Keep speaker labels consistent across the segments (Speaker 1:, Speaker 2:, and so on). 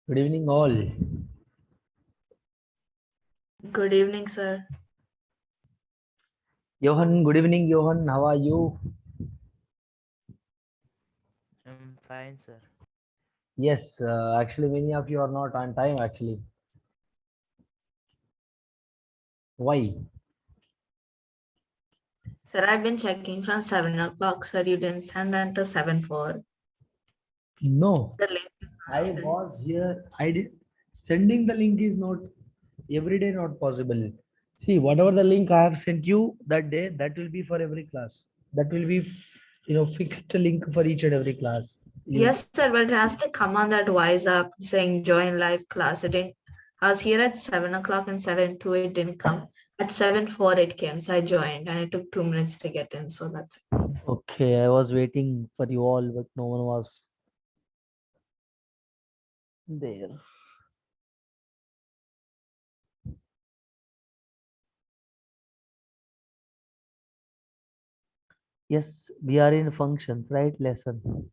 Speaker 1: Good evening, all.
Speaker 2: Good evening, sir.
Speaker 1: Johan, good evening, Johan. How are you?
Speaker 3: I'm fine, sir.
Speaker 1: Yes, actually, many of you are not on time. Actually, why?
Speaker 2: Sir, I've been checking from 7 o'clock, sir. You didn't send until 7:04.
Speaker 1: No,
Speaker 2: The link is
Speaker 1: I
Speaker 2: not open.
Speaker 1: was here. I did. Sending the link is not every day not possible. See, whatever the link I have sent you that day, that will be for every class. That will be, fixed link for each and every class. You
Speaker 2: Yes, sir, but it has to come on that Wise app saying join live class. It didn't, I was here at 7 o'clock and 7:02 it didn't come. At 7:04 it came, so I joined and it took 2 minutes to get in. So that's it.
Speaker 1: okay? I was waiting for you all, but no one was there. Yes, we are in functions, right? Lesson.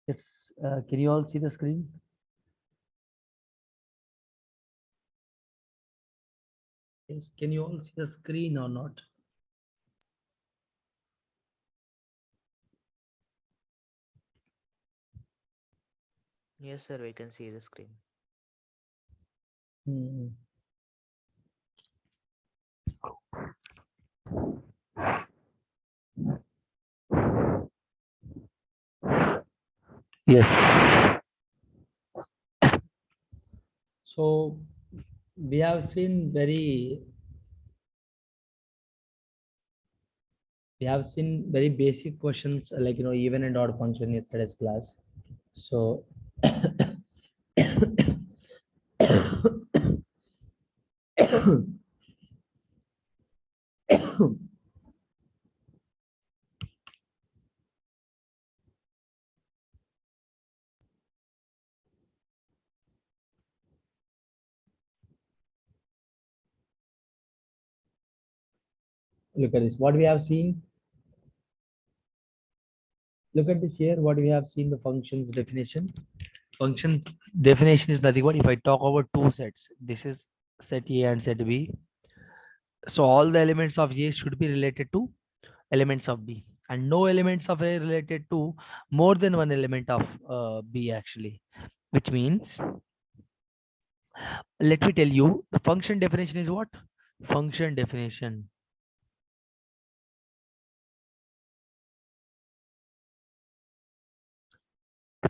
Speaker 1: Yes. Can you all see the screen? Yes. Can you all see the screen or not?
Speaker 3: Yes, sir, we can see the screen.
Speaker 1: Hmm. Yes. So we have seen very basic questions like even and odd function yesterday's class. So look at this. What we have seen. Look at this here. What we have seen the functions definition. Function definition is nothing but if I talk about two sets. This is set A and set B. So all the elements of A should be related to elements of B, and no elements of A related to more than one element of B actually, which means let me tell you the function definition is what? Function definition.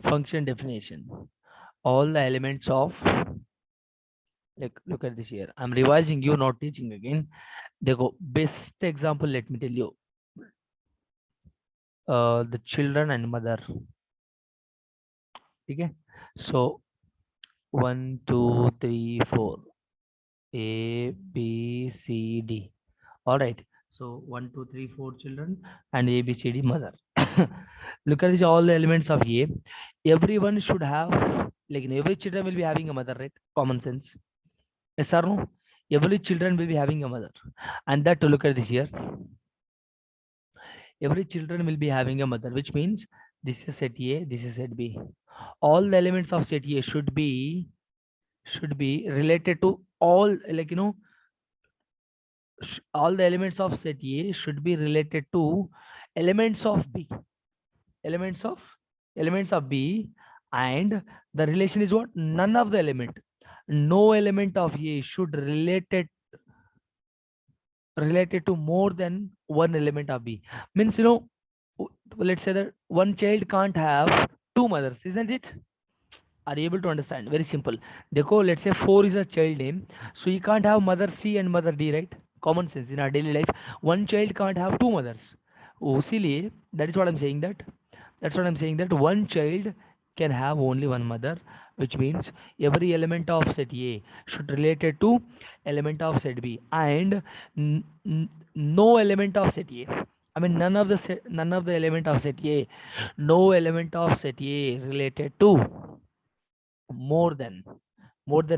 Speaker 1: Function definition. All the elements of, like, look at this here. I'm revising you, not teaching again. They go best example. Let me tell you, the children and mother. Okay. So 1, 2, 3, 4. A, B, C, D. All right. So 1, 2, 3, 4 children and A, B, C, D mother. Look at this, all the elements of A. Everyone should have, like every children will be having a mother, right? Common sense. Yes or no? Every children will be having a mother. And that, to look at this here, every children will be having a mother, which means this is set A, this is set B. All the elements of set A should be related to all, like all the elements of set A should be related to elements of B. Elements of elements of B, and the relation is what? None of the element. No element of A should related to more than one element of B. Means let's say that one child can't have two mothers, isn't it? Are you able to understand? Very simple. Dekho, let's say 4 is a child name. So you can't have mother C and mother D, right? Common sense in our daily life. One child can't have two mothers. Silly. That is what I'm saying that. That's what I'm saying that one child can have only one mother, which means every element of set A should related to element of set B and no element of set A. I mean none of the element of set A, no element of set A related to more than one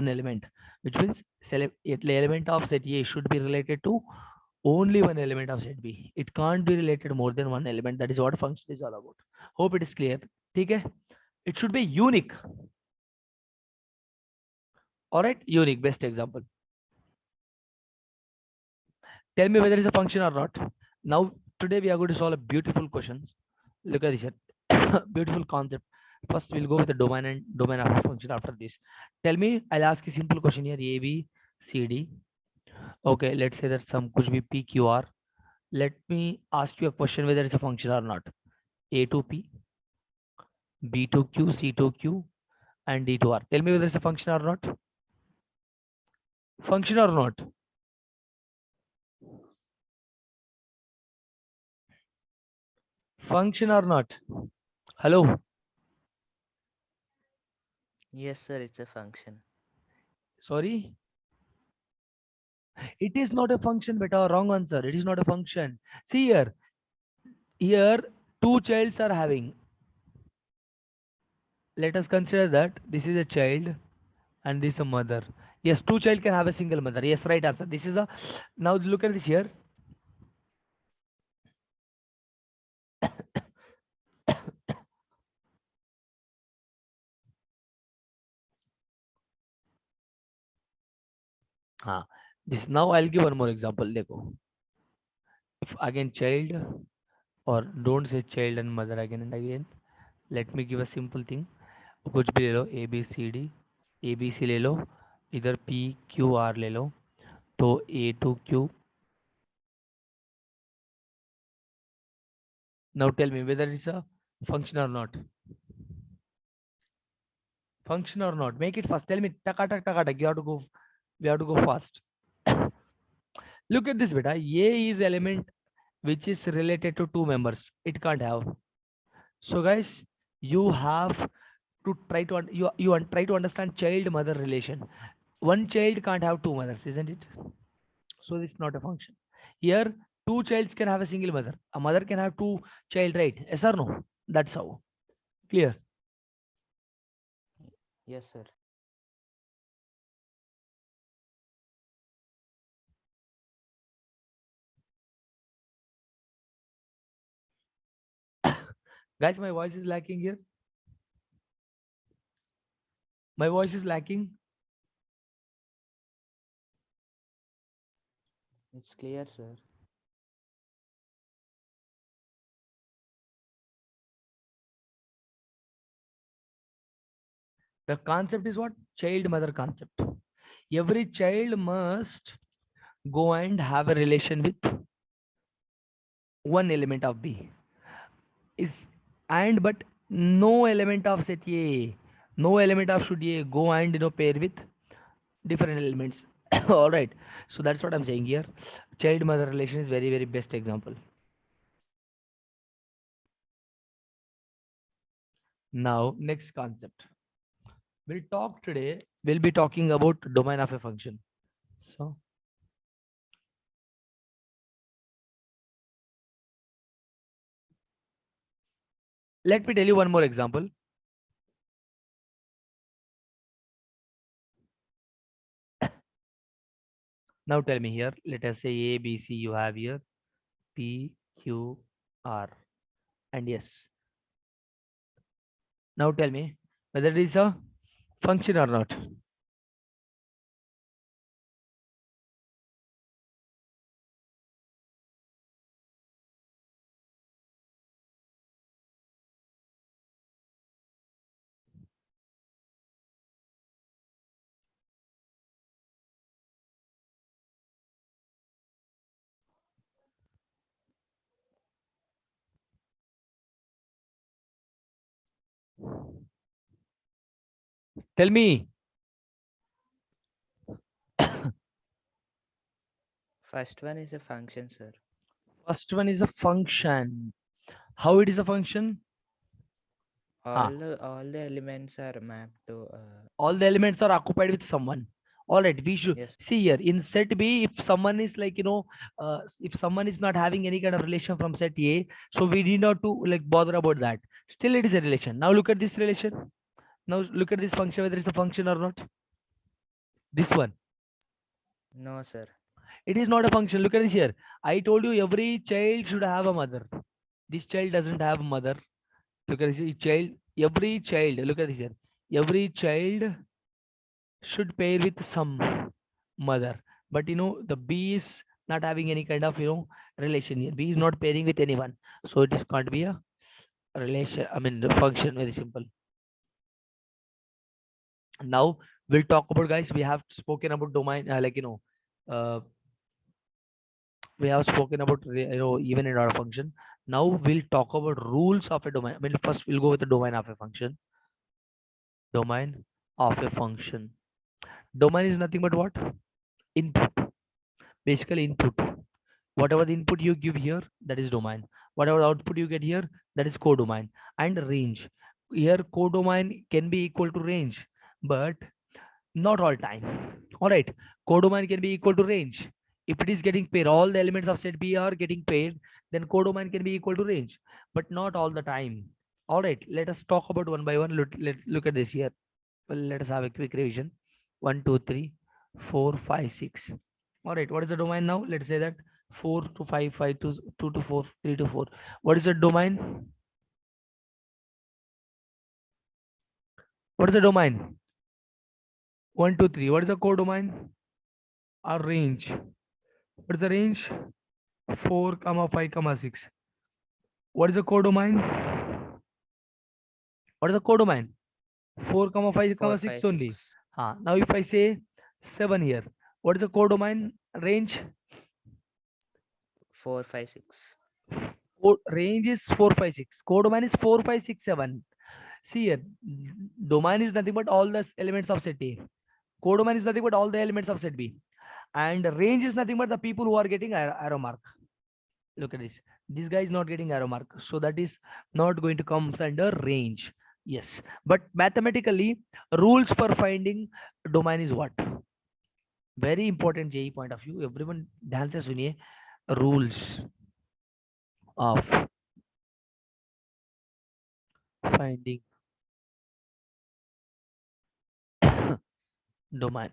Speaker 1: element, which means element of set A should be related to only one element of set B. It can't be related more than one element. That is what function is all about. Hope it is clear. Okay, it should be unique. All right, unique. Best example. Tell me whether it's a function or not. Now today we are going to solve a beautiful questions. Look at this here. Beautiful concept. First we'll go with the domain and domain of a function after this. Tell me, I'll ask a simple question here. A B C D. Okay, let's say that some could be P Q R. Let me ask you a question whether it's a function or not. A to P, B to Q, C to Q, and D to R. Tell me whether it's a function or not. Function or not? Function or not? Hello?
Speaker 3: Yes, sir, it's a function.
Speaker 1: Sorry? It is not a function, beta. Wrong answer. It is not a function. See here. Here, two childs are having. Let us consider that this is a child and this is a mother. Yes, two child can have a single mother. Yes, right answer. This is a. Now look at this here. This now I'll give one more example. Dekho. If again child or don't say child and mother again and again. Let me give a simple thing. कुछ भी ले लो A B C D A B C ले लो इधर P Q R ले लो तो A to Q. Now tell me whether it's a function or not. Function or not. Make it fast. Tell me. Taka tak taka tak. You have to go. We have to go fast. Look at this, beta. A is element which is related to two members. It can't have. So guys, you have to try to try to understand child mother relation. One child can't have two mothers, isn't it? So it's not a function. Here, two childs can have a single mother. A mother can have two child, right? Yes or no? That's how. Clear.
Speaker 3: Yes, sir.
Speaker 1: Guys, my voice is lacking here. My voice is lacking.
Speaker 3: It's clear, sir.
Speaker 1: The concept is what? Child mother concept. Every child must go and have a relation with one element of B. Is and but no element of set A, no element of should A go and pair with different elements. All right. So that's what I'm saying here. Child mother relation is very very best example. Now next concept. We'll be talking about domain of a function. So let me tell you one more example. Now tell me here. Let us say A, B, C. You have here P, Q, R, and yes. Now tell me whether it is a function or not. Tell me.
Speaker 3: First one is a function, sir.
Speaker 1: First one is a function. How it is a function? Ah,
Speaker 3: All the elements are mapped to.
Speaker 1: all the elements are occupied with someone. All right, we should
Speaker 3: Yes.
Speaker 1: see here in set B, if someone is like, if someone is not having any kind of relation from set A, so we need not to like bother about that. Still, it is a relation. Now look at this relation. Now look at this function, whether it's a function or not. This one.
Speaker 3: No, sir.
Speaker 1: It is not a function. Look at this here. I told you every child should have a mother. This child doesn't have a mother. Look at this child. Every child. Look at this here. Every child should pair with some mother. But the B is not having any kind of relation here. B is not pairing with anyone. So it is can't be a relation. I mean the function. Very simple. Now we'll talk about, guys. We have spoken about domain. Uh, we have spoken about even and order function. Now we'll talk about rules of a domain. I mean, first we'll go with the domain of a function. Domain of a function. Domain is nothing but what? Input. Basically input. Whatever the input you give here, that is domain. Whatever the output you get here, that is codomain. And range. Here codomain can be equal to range, but not all time. All right, codomain can be equal to range. If it is getting paired, all the elements of set B are getting paired, then codomain can be equal to range, but not all the time. All right, let us talk about one by one. Look at this here. Well, let us have a quick revision. 1 2 3 4 5 6. All right, what is the domain now? Let's say that 4 to 5 5 to 2 to 4 3 to 4. What is the domain? What is the domain? 1 2 3. What is the codomain? Our range. What is the range? 4 comma 5 comma 6. What is the codomain? What is the codomain? 4 comma 5
Speaker 3: 4,
Speaker 1: comma
Speaker 3: 5,
Speaker 1: 6 only.
Speaker 3: 6.
Speaker 1: Now if I say 7 here, what is the codomain range?
Speaker 3: 4, 5, 6.
Speaker 1: Range is 4 5 6. Codomain is 4 5 6 7. See here, domain is nothing but all the elements of set A. Codomain is nothing but all the elements of set B. And range is nothing but the people who are getting arrow mark. Look at this. This guy is not getting arrow mark. So that is not going to come under range. Yes. But mathematically, rules for finding domain is what? Very important JE point of view. Everyone dances with rules of finding domain.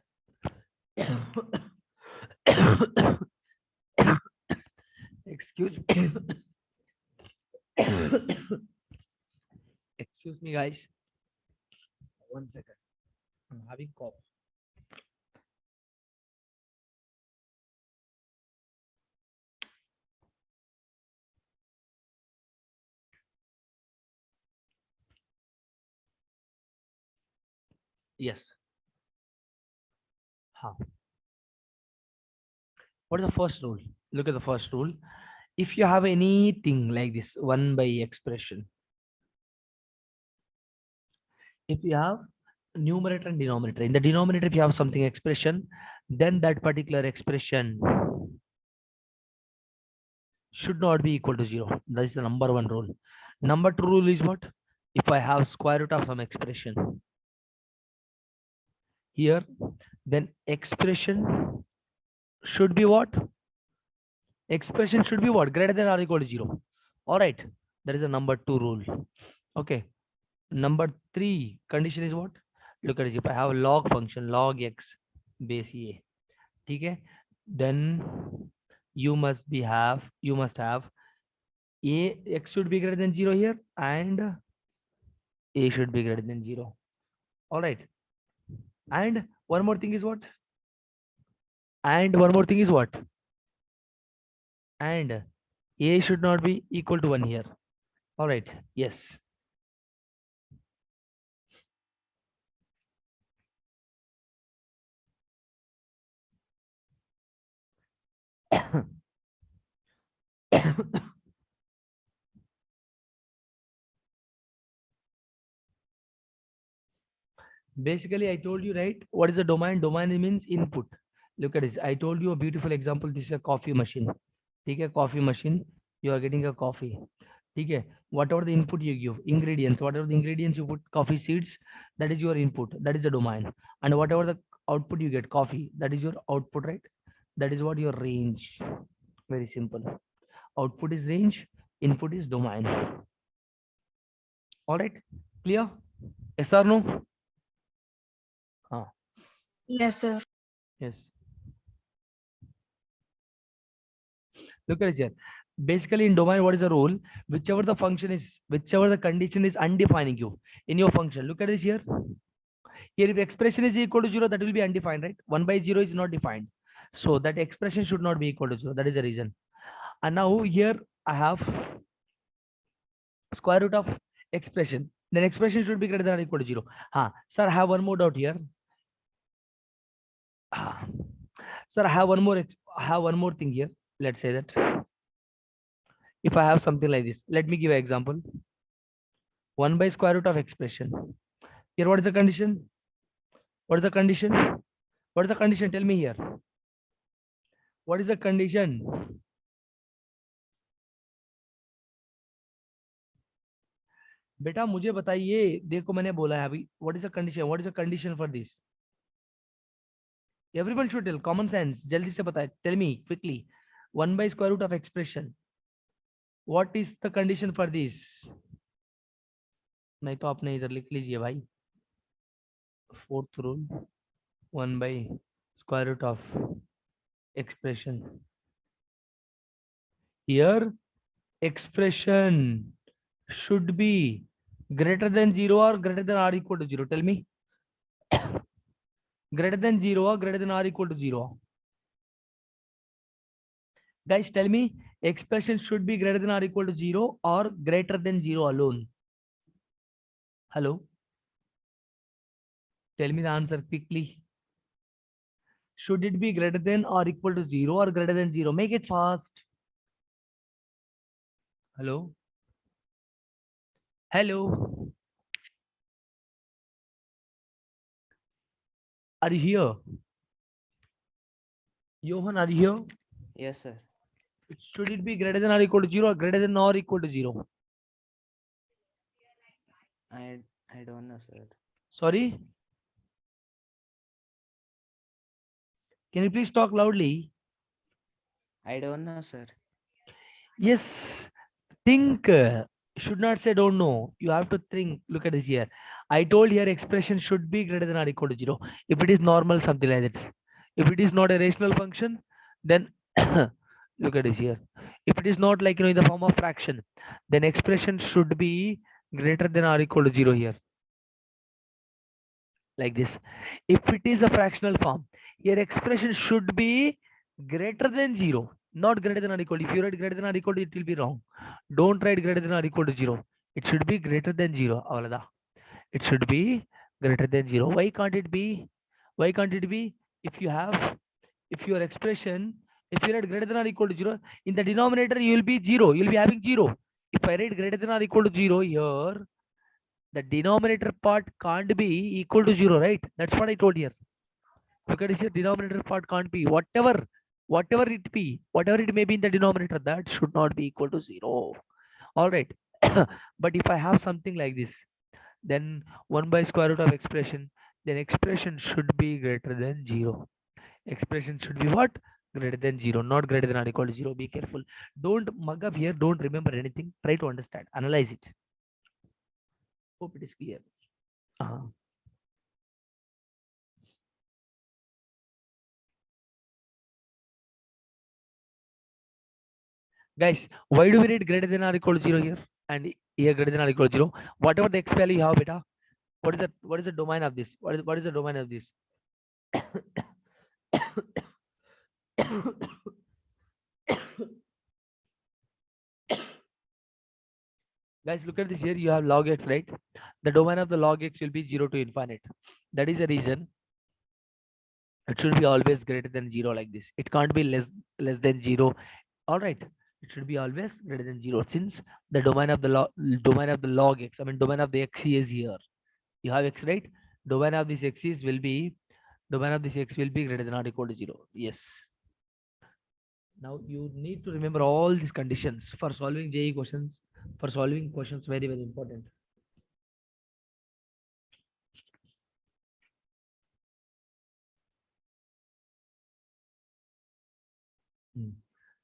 Speaker 1: Excuse me. Excuse me, guys. 1 second. I'm having cough. Yes. Huh. What is the first rule? Look at the first rule. If you have anything like this, 1 by expression, if you have numerator and denominator, in the denominator, if you have something expression, then that particular expression should not be equal to 0. That is the number one rule. Number two rule is what? If I have square root of some expression here, then expression should be what? Expression should be what? Greater than or equal to 0. All right. That is the number two rule. Okay. Number three condition is what? Look at it. If I have a log function, log x base a, okay, then you must have a x should be greater than 0 here, and a should be greater than 0. All right. And one more thing is what? And one more thing is what? And a should not be equal to 1 here. All right. Yes. Basically, I told you, right? What is a domain? Domain means input. Look at this. I told you a beautiful example. This is a coffee machine. Okay, coffee machine. You are getting a coffee. Okay, whatever the input you give, ingredients, whatever the ingredients you put, coffee seeds, that is your input. That is the domain. And whatever the output you get, coffee, that is your output, right? That is what your range. Very simple. Output is range, input is domain. All right, clear? Yes or no?
Speaker 4: Yes, sir.
Speaker 1: Yes. Look at it here. Basically, in domain, what is the rule? Whichever the function is, whichever the condition is undefining you in your function. Look at this here. Here, if expression is equal to 0, that will be undefined, right? 1 by 0 is not defined. So that expression should not be equal to 0. That is the reason. And now here I have square root of expression. Then expression should be greater than or equal to 0. Sir, I have one more doubt here. Sir, I have one more thing here. Let's say that if I have something like this, let me give an example. 1 by square root of expression. Here, what is the condition? What is the condition? What is the condition? Tell me here. What is the condition? बेटा मुझे बताइए, देखो मैंने बोला है अभी. What is the condition? What is the condition for this? Everyone should tell. Common sense. जल्दी से बताए. Tell me quickly. 1 by square root of expression. What is the condition for this? नहीं तो आपने इधर लिख लीजिए भाई. Fourth rule. 1 by square root of expression. Here expression should be greater than 0 or greater than or equal to 0. Tell me. Greater than 0 or greater than or equal to 0. Guys, tell me, expression should be greater than or equal to 0 or greater than 0 alone. Hello? Tell me the answer quickly. Should it be greater than or equal to 0 or greater than 0? Make it fast. Hello? Hello? Are you here? Johan, are you here?
Speaker 3: Yes, sir.
Speaker 1: Should it be greater than or equal to 0 or greater than or equal to 0?
Speaker 3: I don't know, sir.
Speaker 1: Sorry? Can you please talk loudly?
Speaker 3: I don't know, sir.
Speaker 1: Yes. Think. Should not say don't know. You have to think. Look at this here. I told here expression should be greater than or equal to 0. If it is normal, something like that. If it is not a rational function, then look at this here. If it is not like in the form of fraction, then expression should be greater than or equal to 0 here. Like this. If it is a fractional form, here expression should be greater than 0, not greater than or equal. If you write greater than or equal to, it will be wrong. Don't write greater than or equal to 0. It should be greater than 0. Avalada. It should be greater than 0. Why can't it be? Why can't it be? If your expression, if you write greater than or equal to 0, in the denominator you will be 0. You will be having 0. If I write greater than or equal to 0 here, the denominator part can't be equal to 0, right? That's what I told here. Look at this here, denominator part can't be whatever it be, whatever it may be in the denominator, that should not be equal to 0. All right. But if I have something like this, then 1 by square root of expression, then expression should be greater than 0. Expression should be what? Greater than 0, not greater than or equal to 0. Be careful. Don't mug up here. Don't remember anything. Try to understand. Analyze it. Hope it is clear. Guys, why do we read greater than or equal to 0 here? And here greater than or equal to 0. Whatever the x value you have, beta. What is the domain of this? What is the domain of this? Guys, look at this here. You have log x, right? The domain of the log x will be 0 to infinite. That is the reason it should be always greater than 0 like this. It can't be less than 0. All right. It should be always greater than 0 since the domain of the log x, I mean domain of the x is here. You have x, right? Domain of this x is will be domain of this x will be greater than or equal to 0. Yes. Now you need to remember all these conditions for solving JE questions. For solving questions, very very important.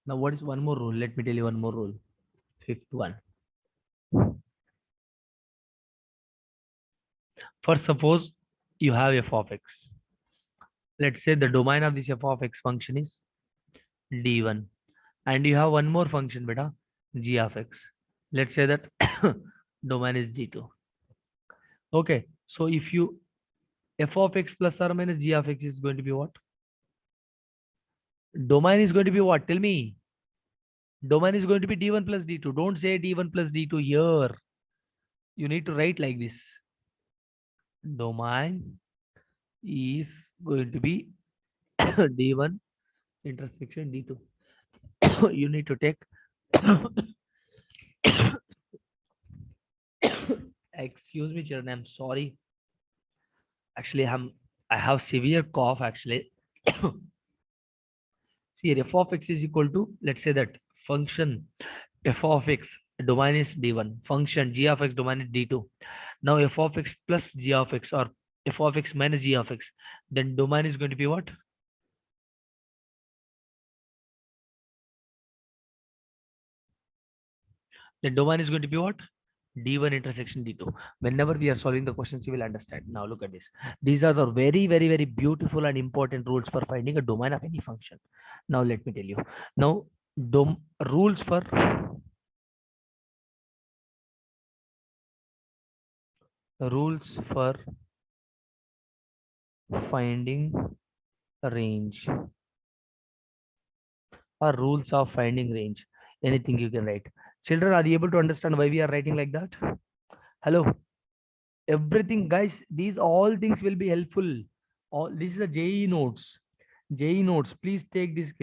Speaker 1: Now what is one more rule? Let me tell you one more rule. Fifth one. For suppose you have f of x. Let's say the domain of this f of x function is d1, and you have one more function beta, g of x. Let's say that domain is d2. Okay, so if you f of x plus or minus g of x is going to be what? Domain is going to be what? Tell me. Domain is going to be d1 plus d2. Don't say d1 plus d2 here. You need to write like this. Domain is going to be d1 intersection d2. You need to take excuse me children, I'm sorry. Actually I have severe cough actually. See, f of x is equal to, let's say that function f of x domain is d1, function g of x domain is d2. Now f of x plus g of x or f of x minus g of x, then domain is going to be what? The domain is going to be what? D1 intersection D2. Whenever we are solving the questions, you will understand. Now look at this. These are the very, very, very beautiful and important rules for finding a domain of any function. Now let me tell you. Now rules for finding a range or rules of finding range. Anything you can write. Children, are you able to understand why we are writing like that? Hello. Everything, guys. These all things will be helpful. All this is the JE notes. JE notes. Please take this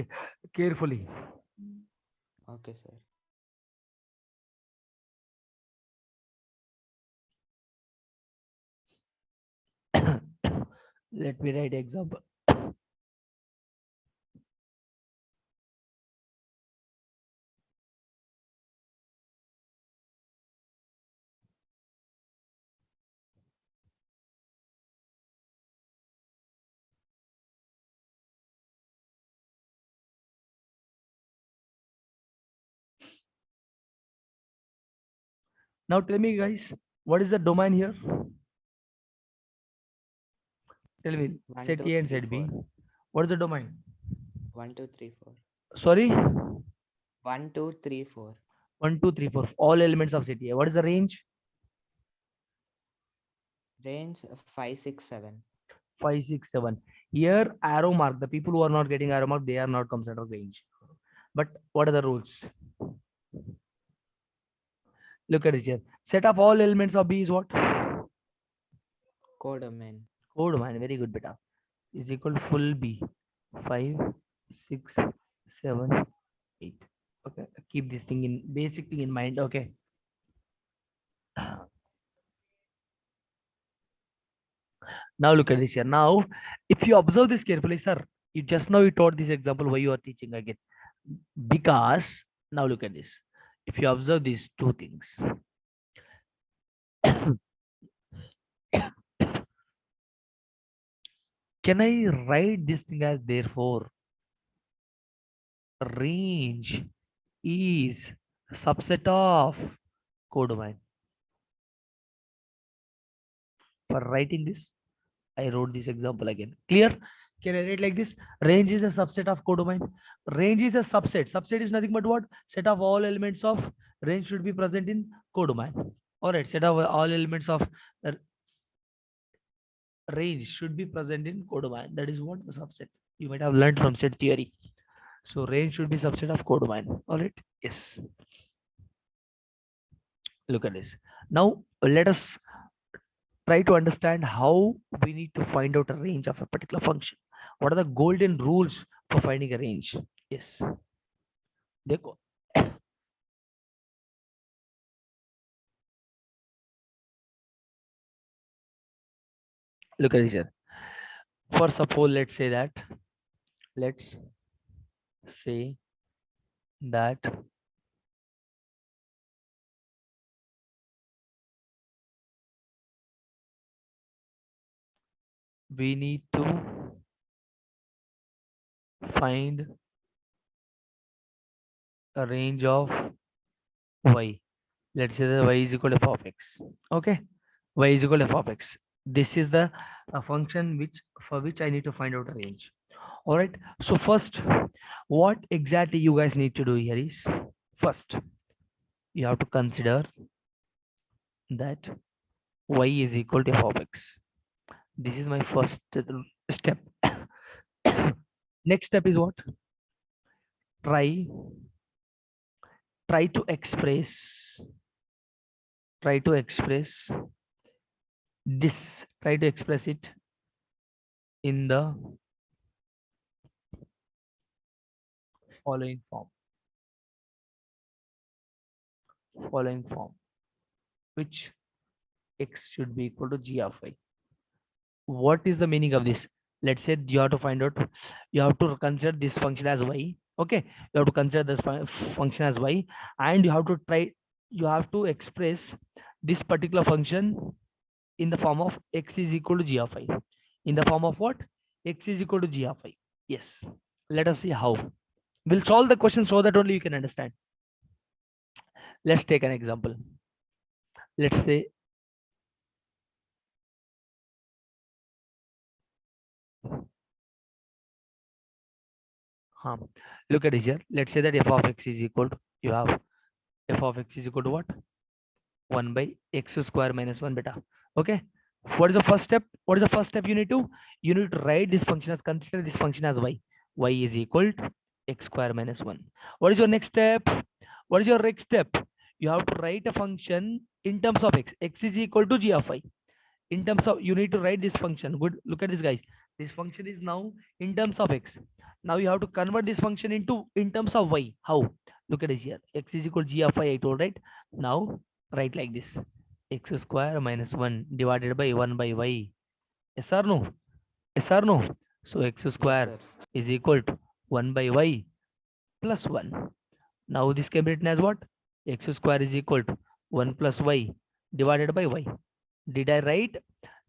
Speaker 1: carefully.
Speaker 3: Okay, sir.
Speaker 1: Let me write example. Now tell me, guys, what is the domain here? Tell me,
Speaker 3: One,
Speaker 1: set
Speaker 3: two,
Speaker 1: A and
Speaker 3: three,
Speaker 1: set B.
Speaker 3: four.
Speaker 1: What is the domain?
Speaker 3: 1, 2, 3, 4.
Speaker 1: Sorry,
Speaker 3: 1, 2, 3, 4.
Speaker 1: 1, 2, 3, 4. All elements of set A. What is the range?
Speaker 3: Range 5, 6, 7.
Speaker 1: 5, 6, 7. Here, arrow mark. The people who are not getting arrow mark, they are not considered range. But what are the rules? Look at this here. Set of all elements of B is what?
Speaker 3: Codomain.
Speaker 1: Codomain. Very good, beta. Is equal to full B. 5, 6, 7, 8. Okay. Keep this thing in basic thing in mind. Okay. Now look at this here. Now, if you observe this carefully, sir, you just now you taught this example why you are teaching again. Because now look at this. If you observe these two things, can I write this thing as therefore range is subset of codomain? For writing this, I wrote this example again. Clear? Can I write like this? Range is a subset of codomain. Range is a subset. Subset is nothing but what? Set of all elements of range should be present in codomain. All right. Set of all elements of range should be present in codomain. That is what the subset. You might have learned from set theory. So range should be subset of codomain. All right. Yes. Look at this. Now let us try to understand how we need to find out a range of a particular function. What are the golden rules for finding a range? Yes. देखो. Look at this here. For suppose, let's say that that we need to find a range of y. Let's say that y is equal to f of x. Okay, y is equal to f of x. This is the function for which I need to find out a range. All right. So first, what exactly you guys need to do here is, first you have to consider that y is equal to f of x. This is my first step. Next step is what? Try try to express try to express this. Try to express it in the following form. Following form, which x should be equal to g of y. What is the meaning of this? Let's say you have to find out, you have to consider this function as y. Okay, you have to consider this function as y, and you have to express this particular function in the form of x is equal to g of y. In the form of what? X is equal to g of y. Yes. Let us see how. We'll solve the question so that only you can understand. Let's take an example. Let's say look at it here. Let's say that f of x is equal to, you have f of x is equal to what? 1 by x square minus 1 beta. Okay. What is the first step? What is the first step you need to? You need to write this function as, consider this function as y. Y is equal to x square minus 1. What is your next step? What is your next step? You have to write a function in terms of x. X is equal to g of y. In terms of, you need to write this function. Good. Look at this, guys. This function is now in terms of x. Now you have to convert this function into in terms of y. How? Look at this here. X is equal to g of y, I told, right? Now write like this: x square minus 1 divided by 1 by y. Yes or no? Yes or no? So x
Speaker 3: Yes,
Speaker 1: square
Speaker 3: sir.
Speaker 1: is equal to 1 by y plus 1. Now this can be written as what? X square is equal to 1 plus y divided by y. Did I write?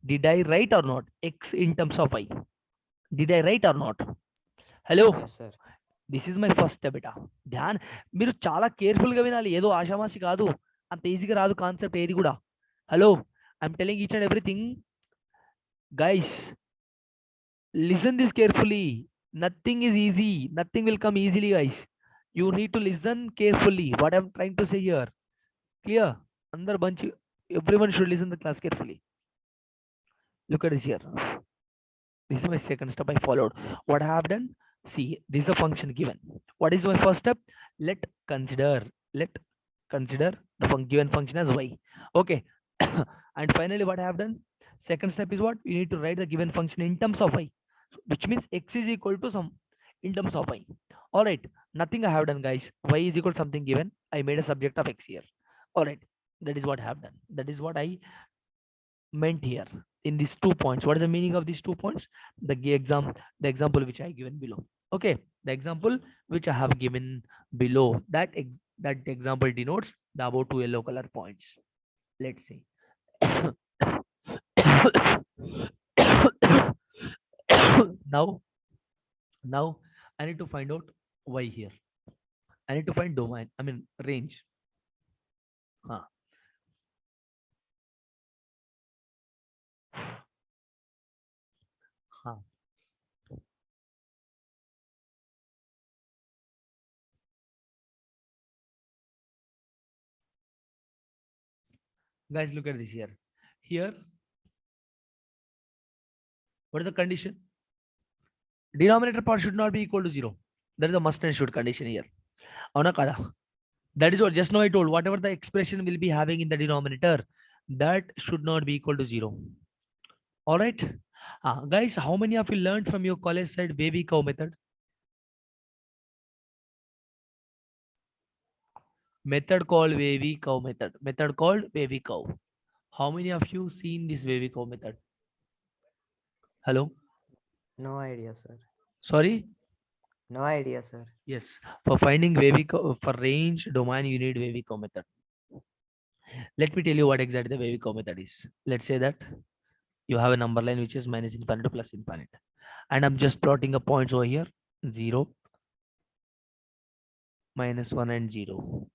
Speaker 1: Did I write or not? X in terms of y. Did I write or not? Hello.
Speaker 3: Yes, sir.
Speaker 1: This is my first step బేటా. ధ్యాన్, మీరు చాలా కేర్ఫుల్గా వినాలి. ఏదో ఆషామాషి కాదు, అంత ఈజీగా రాదు కాన్సెప్ట్ ఏది కూడా. Hello, I'm telling each and everything. Guys, listen this carefully. Nothing is easy. Nothing will come easily, guys. You need to listen carefully what I'm trying to say here. Clear? అందరు మంచి, everyone should listen the class carefully. Look at this here. This is my second step I followed. What I have done? See, this is a function given. What is my first step? Let consider the given function as y. Okay. And finally, what I have done? Second step is what? You need to write the given function in terms of y, which means x is equal to some in terms of y. All right. Nothing I have done, guys. Y is equal to something given. I made a subject of x here. All right. That is what I have done. That is what I meant here in these 2 points. What is the meaning of these 2 points? The example which I given below. Okay, the example which I have given below, that example denotes the above 2 yellow color points. Let's see. now I need to find out y here. I need to find domain, I mean range. Guys, look at this here. Here, what is the condition? Denominator part should not be equal to 0. That is a must and should condition here. Avuna kada? That is what just now I told. Whatever the expression will be having in the denominator, that should not be equal to 0. All right. Guys, how many of you learned from your college side wavy cow method? Method called wavy cow method. Method called wavy cow. How many of you seen this wavy cow method? Hello?
Speaker 3: No idea, sir.
Speaker 1: Sorry?
Speaker 3: No idea, sir.
Speaker 1: Yes. For finding for range domain, you need Wavico method. Let me tell you what exactly the Wavico method is. Let's say that you have a number line which is minus infinite to plus infinite. And I'm just plotting a points over here. 0, -1 and 0.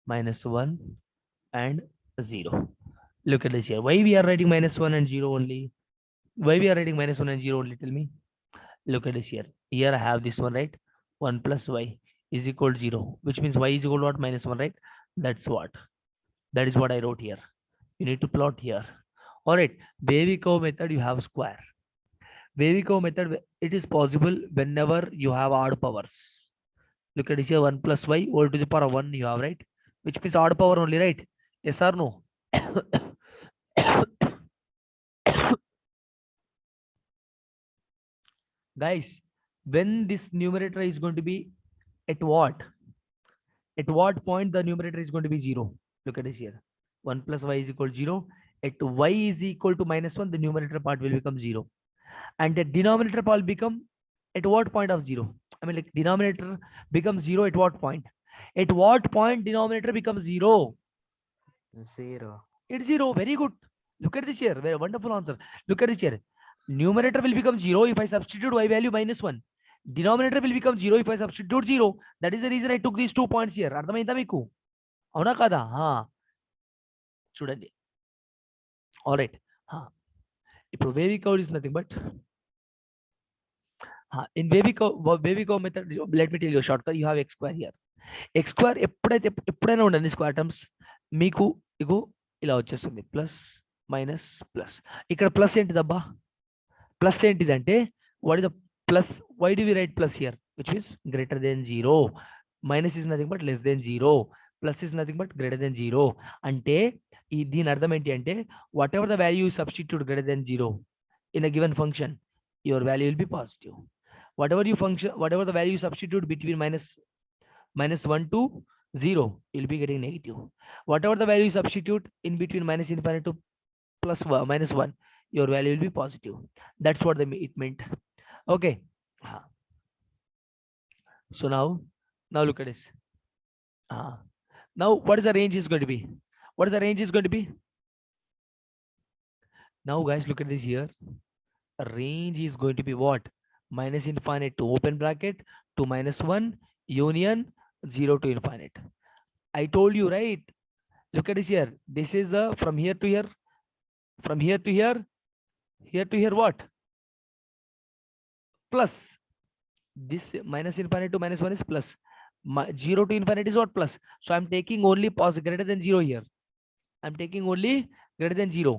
Speaker 1: -1 and 0. Look at this here. Why we are writing -1 and 0 only? Why we are writing -1 and 0 only? Tell me. Look at this here. Here I have this one, right? 1 plus y is equal to 0, which means y is equal to what? -1, right? That's what. That is what I wrote here. You need to plot here. All right. Wavy curve method, you have square. Wavy curve method, it is possible whenever you have odd powers. Look at this here. 1 plus y all to the power of 1 you have, right? Which means odd power only, right? Yes or no? Guys, when this numerator is going to be at what? At what point the numerator is going to be 0? Look at this here. 1 plus y is equal to 0. At y is equal to -1, the numerator part will become 0. And the denominator part will become at what point of 0? I mean, like, denominator becomes 0 at what point? At what point denominator becomes 0?
Speaker 3: 0.
Speaker 1: It's 0. Very good. Look at this here. Very wonderful answer. Look at this here. Numerator will become 0 if I substitute y value -1. Denominator will become 0 if I substitute 0. That is the reason I took these 2 points here. అర్థమైందా మీకు? అవునా కదా? చూడండి. All right. ఇప్పుడు wavy curve is nothing but in wavy curve method, let me tell you a shortcut. You have x square here. x square ఎప్పుడైనా ఉండండి square terms మీకు ఇగో ఇలా వచ్చేస్తుంది. Plus minus plus. ఇక్కడ ప్లస్ ఏంటిదబ్బా? ప్లస్ ఏంటిదంటే what is the plus? Why do we write plus here? Which is greater than 0. Minus is nothing but less than 0. Plus is nothing but greater than 0. అంటే దీని అర్థం ఏంటి అంటే whatever the value substitute greater than 0 in a given function, your value will be positive. Whatever the value substitute between -1 to 0, you'll be getting negative. Whatever the value substitute in between -infinity to -1, your value will be positive. That's what it meant. Okay. So now look at this. Now what is the range is going to be? What is the range is going to be? Now guys, look at this here. Range is going to be what? -infinite to open bracket to -1 union 0 to infinite. I told you, right? Look at this here. This is the from here to here, from here to here, here to here, what? Plus. This -infinite to -1 is plus. 0 to infinite is what? Plus. So I'm taking only greater than 0 here. I'm taking only greater than 0.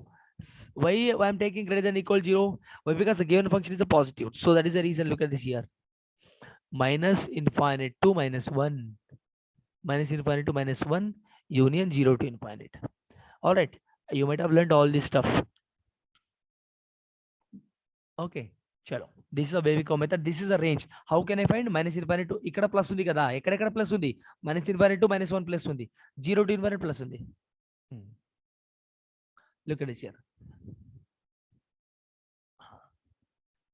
Speaker 1: Why I'm taking greater than equal 0? Why? Because the given function is a positive. So that is the reason. Look at this here. -infinite to -1. -infinite to -1 union 0 to infinite. All right. You might have learned all this stuff. Okay. Chalo. This is a Wavico method. This is a range. How can I find? -infinite to ikkada plus undi kada. Ekkada plus undi. -infinite to -1 plus undi. 0 to infinite plus undi. Look at this here.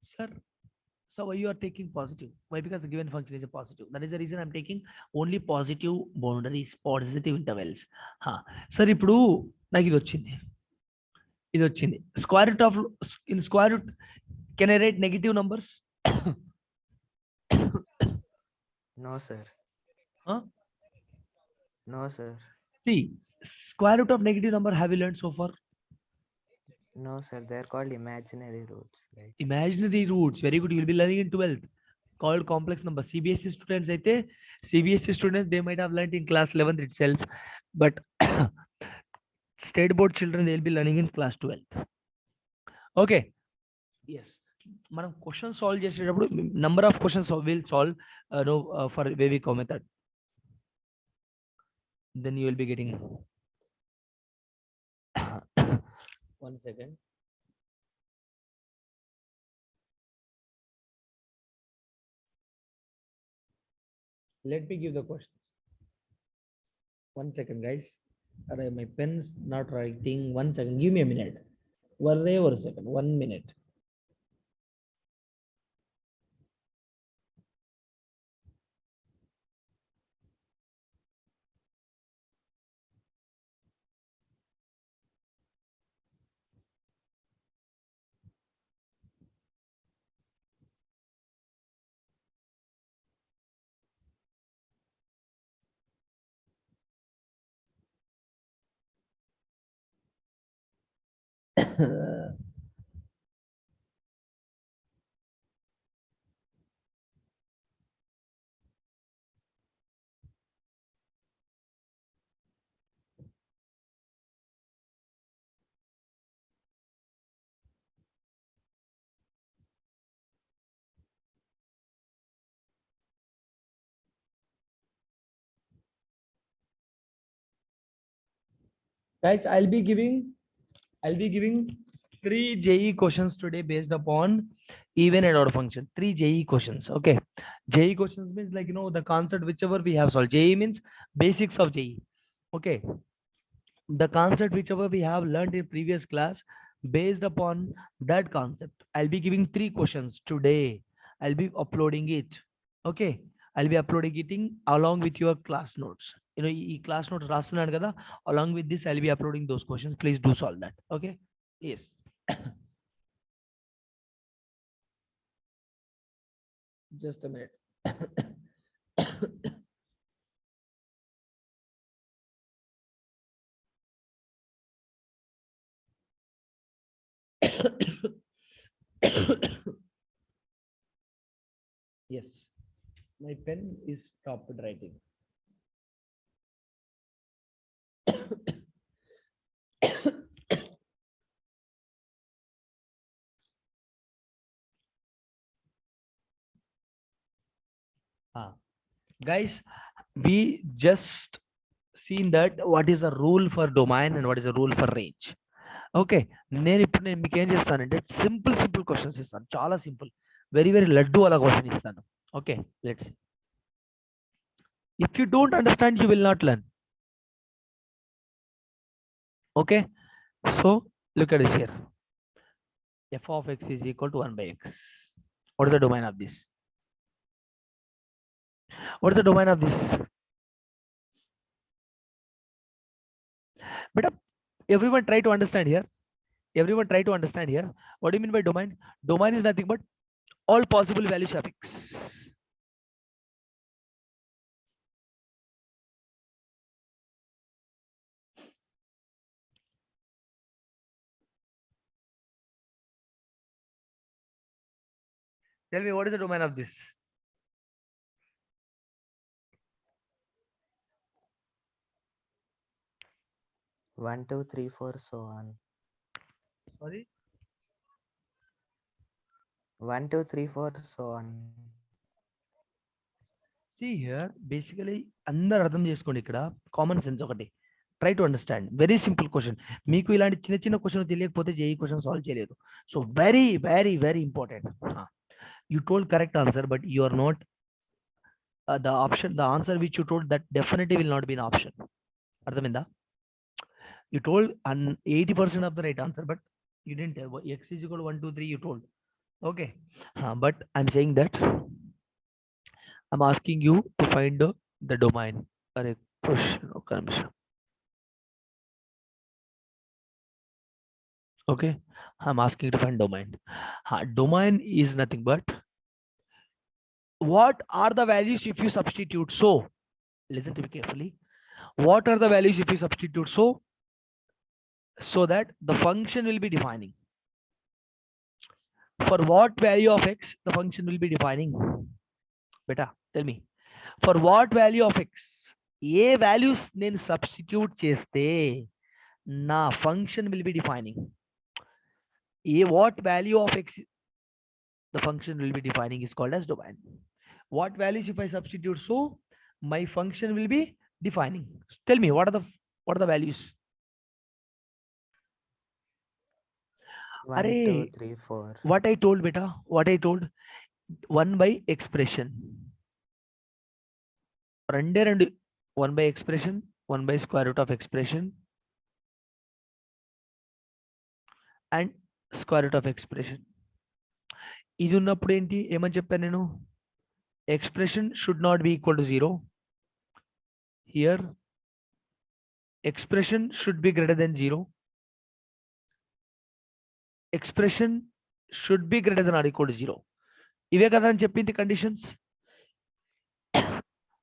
Speaker 1: Sir, so why you are taking positive? Why? Because the given function is a positive. That is the reason I'm taking only positive boundaries, positive intervals. Sir, ఇప్పుడు నాకు ఇది వచ్చింది. Square root of in square root, can I write negative numbers?
Speaker 3: No, sir. No, sir.
Speaker 1: See, square root of negative number, have you learned so far?
Speaker 3: No, sir. They're called imaginary roots. Right?
Speaker 1: Imaginary roots. Very good. You'll be learning in 12th. Called complex number. CBSE students, they might have learned in class 11th itself. But state board children, they'll be learning in class 12th. Okay. Yes. మనం question solve చేసేటప్పుడు number of questions will solve for Wavico method. Then you will be getting 1 second. Let me give the questions. 1 second, guys. My pen's not writing. 1 second. Give me a minute. 1 second. 1 minute. Guys, I'll be giving 3 JE questions today based upon even and odd function. 3 JE questions. Okay. JE questions means like, the concept whichever we have solved. JE means basics of JE. Okay. The concept whichever we have learned in previous class, based upon that concept, I'll be giving 3 questions today. I'll be uploading it. Okay. I'll be uploading it along with your class notes. ఈ class notes రాస్తున్నాను కదా, along with this I'll be uploading those questions. Please do solve that. Okay. Yes. Just a minute. Yes, my pen is stopped writing. Guys, we just seen that what is the rule for domain and what is the rule for range. Okay, నేను మీకు ఏం చేస్తానంటే simple questions ఇస్తాను, చాలా simple, very laddu అలా question ఇస్తాను. Okay, let's. If you don't understand you will not learn. Okay, so look at this here. F of x is equal to 1 by x. What is the domain of this? What is the domain of this? But everyone try to understand here. Everyone try to understand here. What do you mean by domain? Domain is nothing but all possible values of x. Tell me, what is the domain of this?
Speaker 3: One, two, three, four, so on.
Speaker 1: Sorry?
Speaker 3: 1, 2, 3, 4, so on.
Speaker 1: See here, basically అందరు అర్థం చేసుకోండి, ఇక్కడ common sense ఒకటి. Try to understand, very simple question. మీకు ఇలాంటి చిన్న question తెలియకపోతే JEE question solve చేయలేదు. So very important. You told correct answer, but you are not the answer which you told, that definitely will not be an option. అర్థమైందా? You told 80% of the right answer, but you didn't tell x is equal to 1, 2, 3 you told. Okay, but I'm saying that I'm asking you to find the domain. Question. Okay, I'm asking you to find domain. Domain is nothing but what are the values if you substitute so. Listen to me carefully. What are the values if you substitute so that the function will be defining? For what value of x the function will be defining? Beta, tell me. For what value of x A values నేను substitute చేస్తే నా function will be defining? What value of x the function will be defining is called as domain. What values if I substitute so my function will be defining? Tell me, what are the values?
Speaker 3: 1, 2, 3, 4.
Speaker 1: What I told, beta, what I told, 1 by expression. Rande 1 by expression, 1 by square root of expression, and square root of expression. ఇది ఉన్నప్పుడు ఏంటి ఏమని చెప్పాను నేను? Expression should not be equal to 0. Here expression should be greater than 0. Expression should be greater than or equal to 0. ఇవే కదా అని చెప్పింది కండిషన్స్,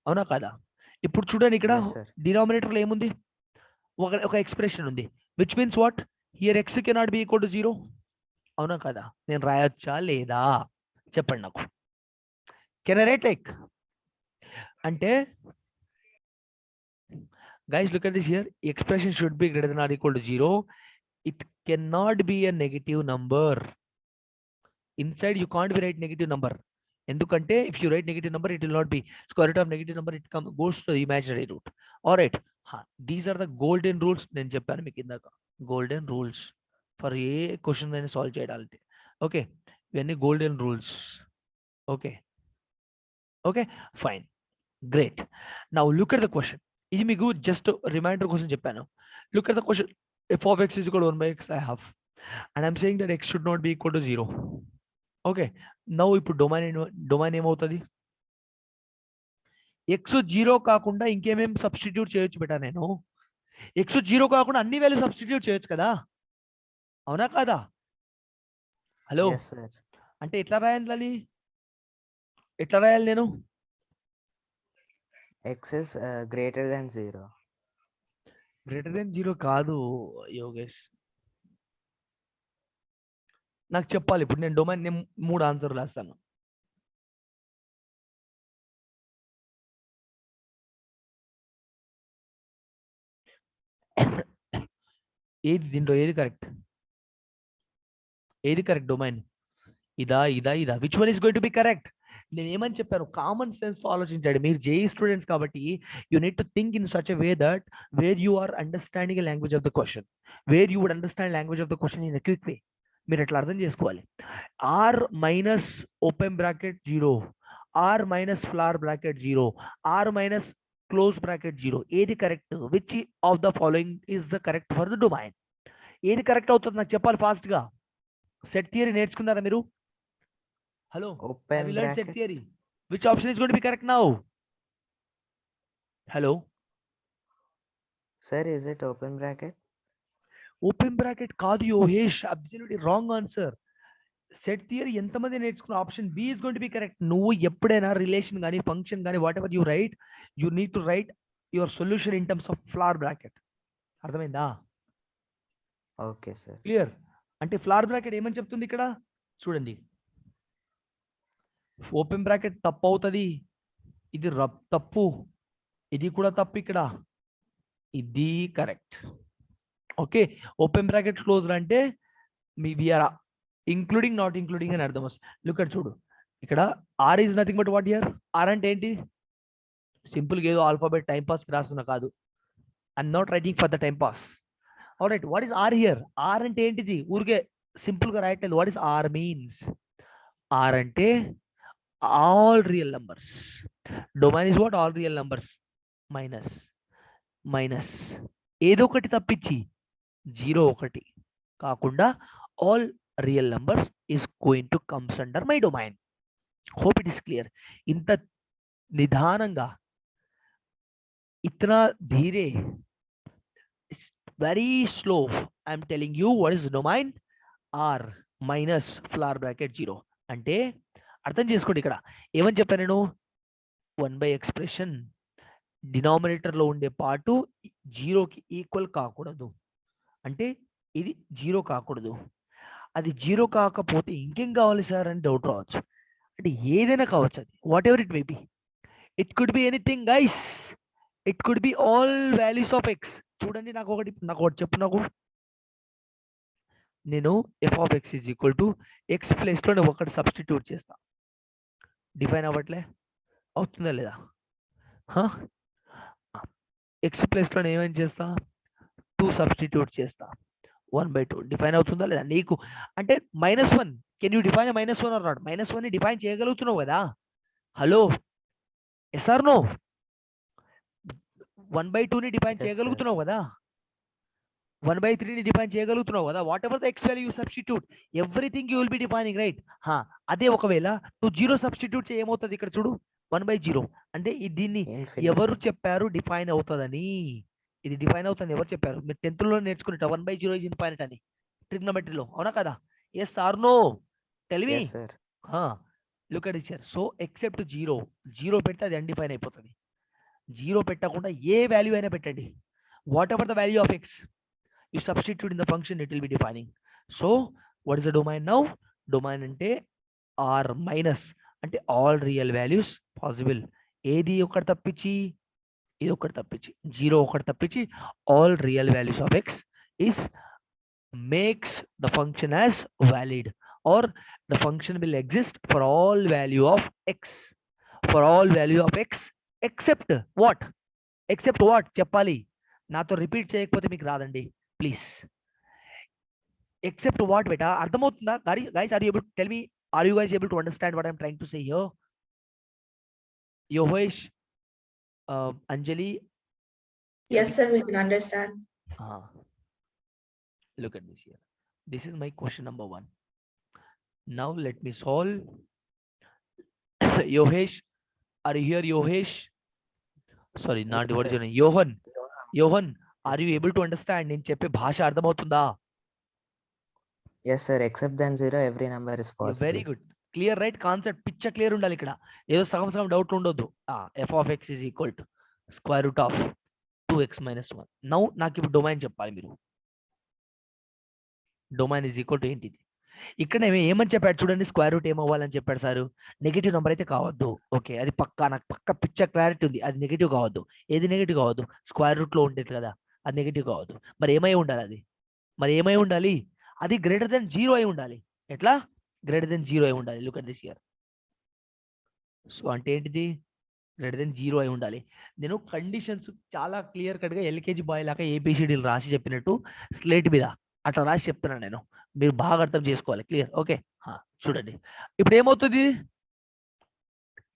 Speaker 1: అవునా కదా? ఇప్పుడు చూడండి, ఇక్కడ
Speaker 3: Yes, sir.
Speaker 1: డినామినేటర్లో ఏముంది? ఒక ఎక్స్ప్రెషన్ ఉంది, which means what? Here X cannot be equal to 0. అవునా కదా? నేను రాయొచ్చా లేదా చెప్పండి నాకు. Can I right like? అంటే guys, look at this here. Expression should be greater than or equal to 0. It cannot be a negative number. Inside you can't be write negative number. Endukante if you write negative number, it will not be square root of negative number. It goes to the imaginary root. All right. These are the golden rules. నేను చెప్పాను మీకు ఇందాక. Golden rules for A question అయినా solve చేయడానికి. Okay, ఇవన్నీ golden rules. Okay okay fine, great. Now look at the question. ఇది మీకు just reminder కోసం చెప్పాను. Look at the question. f of x is equal to 1 by x I have, and I'm saying that x should not be equal to 0. Okay, now ఇప్పుడు domain ఏమవుతుంది? x 0 కాకుండా ఇంకేమేమి substitute చేయొచ్చు beta? నేను x 0 కాకుండా అన్ని value substitute చేయొచ్చు కదా, అవునా కాదా? Hello,
Speaker 3: Yes, sir.
Speaker 1: అంటే ఎట్లా రాయాలి? ఎట్లా రాయాలి నేను?
Speaker 3: X is greater than 0.
Speaker 1: Greater than 0 కాదు యోగేష్, నాకు చెప్పాలి. ఇప్పుడు నేను డొమైన్ నేను 3 ఆన్సర్లు రాస్తాను. ఏది దీంట్లో ఏది కరెక్ట్? ఏది కరెక్ట్ డొమైన్? ఇదా ఇదా ఇదా? Which one is going to be correct? నేను ఏమని చెప్పాను? కామన్ సెన్స్ తో ఆలోచించండి. మీరు జేఈ స్టూడెంట్స్ కాబట్టి you need to think in such a way that where you are understanding a language of the question, where you would understand language of the question in a quick way. మీరు ఎట్లా అర్థం చేసుకోవాలి? R minus open bracket 0, R minus flower bracket 0, R minus close bracket 0, ఏది correct? Which of the following is the correct for the domain? ఏది correct అవుతుంది నాకు చెప్పాలి fast గా. సెట్ థియరీ నేర్చుకున్నారా మీరు? Hello,
Speaker 3: Open
Speaker 1: have you learned set
Speaker 3: bracket.
Speaker 1: theory? Which option is going to be correct now? Hello,
Speaker 3: Sir, is it open bracket?
Speaker 1: open bracket కాదు Yogesh, absolutely wrong answer. Set theory ఎంతమంది నేర్చుకున్న option B is going to be correct. నువ్వు ఎప్పుడైనా relation కానీ function కానీ whatever you write, you need to write your solution in terms of flower bracket. అర్థమైందా?
Speaker 3: Okay, sir.
Speaker 1: Clear? అంటే flower bracket ఏమని చెప్తుంది ఇక్కడ చూడండి. ఓపెన్ బ్రాకెట్ తప్పు అవుతుంది, ఇది తప్పు, ఇది కూడా తప్పు, ఇక్కడ ఇది correct. Okay, open bracket close అంటే మీ విఆర్ ఇంక్లూడింగ్ నాట్ ఇంక్లూడింగ్ అని అర్థం వస్తుంది. లుక్ అట్ చూడు, ఇక్కడ R is nothing but what here? R అంటే ఏంటి? సింపుల్గా ఏదో ఆల్ఫాబెట్ టైం పాస్ కి రాస్తున్నా కాదు. I'm not writing for the time pass. Alright, what is R here? R అంటే ఏంటిది? ఊరికే సింపుల్ గా రాయట్లేదు. What is R means? R అంటే all real numbers. Domain is what? All real numbers minus minus ఏదో ఒకటి తప్పించి 0 ఒకటి కాకుండా all real numbers is going to comes under my domain. Hope it is clear. ఇంత నిదానంగా, ఇతనా ధీరే, very slow I'm telling you what is domain. R minus flower bracket 0 అంటే అర్థం చేసుకోండి. ఇక్కడ ఏమని చెప్పాను నేను? 1 by ఎక్స్ప్రెషన్ డినామినేటర్ లో ఉండే పార్టు 0కి ఈక్వల్ కాకూడదు. అంటే ఇది 0 కాకూడదు. అది 0 కాకపోతే ఇంకేం కావాలి సార్ అని డౌట్ రావచ్చు. అంటే ఏదైనా కావచ్చు, అది what ever it may be. It could be anything guys. It could be all values of X. చూడండి, నాకు ఒకటి చెప్పు. నాకు నేను F of X is equal to X place లో ఒకటి సబ్స్టిట్యూట్ చేస్తా. డిఫైన్ అవ్వట్లే? అవుతుందా లేదా? ఎక్స్ ప్లేస్ లో ఏమేం చేస్తా? 2 సబ్స్టిట్యూట్ చేస్తా. 1/2 డిఫైన్ అవుతుందా లేదా నీకు? అంటే -1 can you define -1 or not? -1 ని డిఫైన్ చేయగలుగుతున్నావు కదా? Hello, yes or no? 1/2 ని డిఫైన్
Speaker 3: Yes, sir.
Speaker 1: చేయగలుగుతున్నావు కదా? 1/3 ని డిఫైన్ చేయగలుగుతున్నావు కదా? What ever the x value you substitute, everything you will be defining, right? అదే ఒకవేళ నువ్వు 0 సబ్స్టిట్యూట్ చేయ ఏమవుతుంది? ఇక్కడ చూడు, 1/0. అంటే దీన్ని
Speaker 3: Infinity.
Speaker 1: ఎవరు చెప్పారు డిఫైన్ అవుతుందని? ఇది డిఫైన్ అవుతుంది ఎవరు చెప్పారు? మీరు 10th లో నేర్చుకునేట 1/0 ఇస్ ఇన్ఫైనైట్ అని ట్రిగ్నోమెట్రీలో, అవునా కదా? Yes or no? Tell me.
Speaker 3: Yes, sir.
Speaker 1: Look at it so except 0 పెడితే అది అన్డిఫైన్ అయిపోతుంది. 0 పెట్టకుండా ఏ వాల్యూ అయినా పెట్టండి, what ever the value of X. you substitute in the function, it will be defining. So what is the domain now? Domain ante r minus అంటే all real values possible. ఏది ఒకటి తప్పించి ఇది ఒకటి తప్పించి 0 ఒకటి తప్పించి all real values of x is makes the function as valid, or the function will exist for all value of x, for all value of x except what, except what చెప్పాలి, నాతో రిపీట్ చేయకపోతే మీకు రాదండి please. except what beta, అర్థమవుతుందా guys? Are you able to tell me, are you guys able to understand what I'm trying to say here? Yohesh, Anjali,
Speaker 2: Yes, sir, we can understand.
Speaker 1: look at this here. This is my question number 1. Now let me solve. Yohesh, are you here? Yohesh, sorry, not
Speaker 3: Yes,
Speaker 1: what is
Speaker 3: sir.
Speaker 1: your name? Yohan, are you able to understand? నేను చెప్పే భాష అర్థమవుతుందా?
Speaker 3: Yes, sir. Except than 0, every number is possible.
Speaker 1: Very good, clear right, concept పిచ్చ clear ఉండాలి ఇక్కడ, ఏదో సగం సగం డౌట్లు ఉండొద్దు. F of X is equal to square root of 2x minus 1. Now నాకు ఇప్పుడు డొమైన్ చెప్పాలి మీరు. డొమైన్ ఈజ్ ఈక్వల్ టు ఏంటిది? ఇక్కడ ఏమని చెప్పాడు చూడండి, స్క్వేర్ రూట్ ఏమవ్వాలని చెప్పాడు సారు, నెగిటివ్ నెంబర్ అయితే కావద్దు. ఓకే, అది పక్కా, నాకు పక్క పిచ్చ క్లారిటీ ఉంది, అది నెగిటివ్ కావద్దు. ఏది నెగిటివ్ కావద్దు? స్క్వేర్ రూట్ లో ఉండేది కదా, అది నెగిటివ్ కావద్దు. మరి ఏమై ఉండాలి అది? మరి ఏమై ఉండాలి? అది గ్రేటర్ దెన్ 0 అయి ఉండాలి. ఎట్లా? గ్రేటర్ దెన్ 0 అయి ఉండాలి. Look at this here. So అంటే ఏంటిది? గ్రేటర్ దెన్ 0 అయి ఉండాలి. నేను కండిషన్స్ చాలా క్లియర్ కట్ గా ఎల్కేజీ బాయ్ లాగా ఏబిసిడీలు రాసి చెప్పినట్టు స్లేట్ మీద అట్లా రాసి చెప్తున్నాను నేను, మీరు బాగా అర్థం చేసుకోవాలి. క్లియర్? ఓకే, చూడండి ఇప్పుడు ఏమవుతుంది,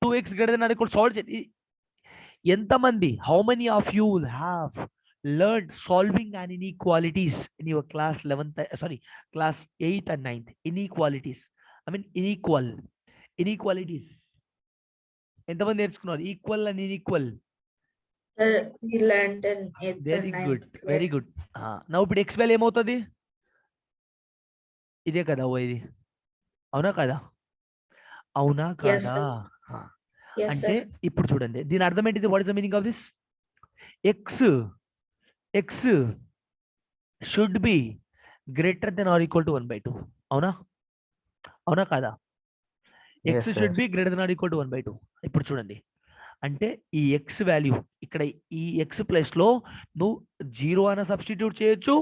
Speaker 1: 2x greater than or equal solve చేయండి. ఎంతమంది, how many of you will have learned solving an inequalities in your class 11th, sorry, class 8th and 9th? Inequalities, I mean inequalities ఎంతమంది నేర్చుకున్నారు? Equal and ఇన్ఈక్వల్.
Speaker 2: Sir, we learned in 8th
Speaker 1: very
Speaker 2: and
Speaker 1: good,
Speaker 2: 9th
Speaker 1: very
Speaker 2: grade.
Speaker 1: Good. నా ఇప్పుడు X value ఏమవుతుంది? ఇదే కదా ఇది, అవునా కదా? అవునా
Speaker 2: Yes,
Speaker 1: కదా?
Speaker 2: sir. Yes,
Speaker 1: అంటే
Speaker 2: sir.
Speaker 1: ఇప్పుడు చూడండి, దీని అర్థం ఏంటిది? What is the meaning of this? X should be greater than or equal to 1/2. అవునా? అవునా కదా?
Speaker 3: Yes,
Speaker 1: x
Speaker 3: sir.
Speaker 1: Should be greater than or equal to 1/2. ఇప్పుడు చూడండి, అంటే ఈ ఎక్స్ వాల్యూ ఇక్కడ ఈ ఎక్స్ ప్లస్ లో నువ్వు 0 అన్న సబ్స్టిట్యూట్ చేయొచ్చు,